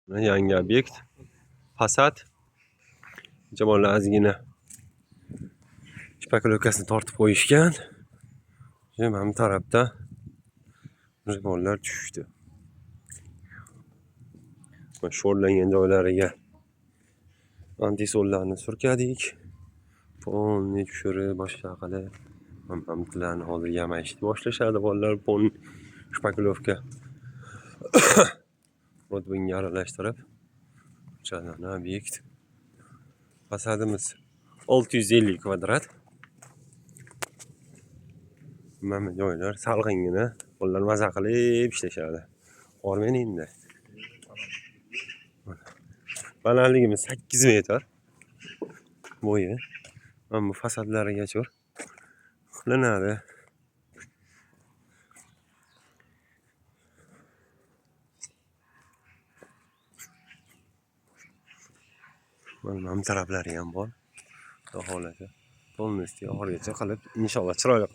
Yangi obyekt. Fasad. Jamoalar ozgina shpakolovkasini tortib qo'yishgan. Mana bu tarafda jamoalar tushdi. Sho'rlangan joylariga antisollarni surkadik. Polni tushirib boshqa qilib. Mamtlarni hozir yamayishni boshlashadi bolalar pon shpakolovka. Bunga aralashtirib chanani obyekt. Fasadimiz 650 kvadrat. Mana joylar salqingina, bolalar maza qilib ishlashadi. Bormen endi. Balandligimiz 8 metr. Bo'yi. Mana bu fasadlariga cho'r qilinadi. Mana bu taraflari ham bor. Xohlasa, polностью oxirigacha qilib, inshaalloh chiroyli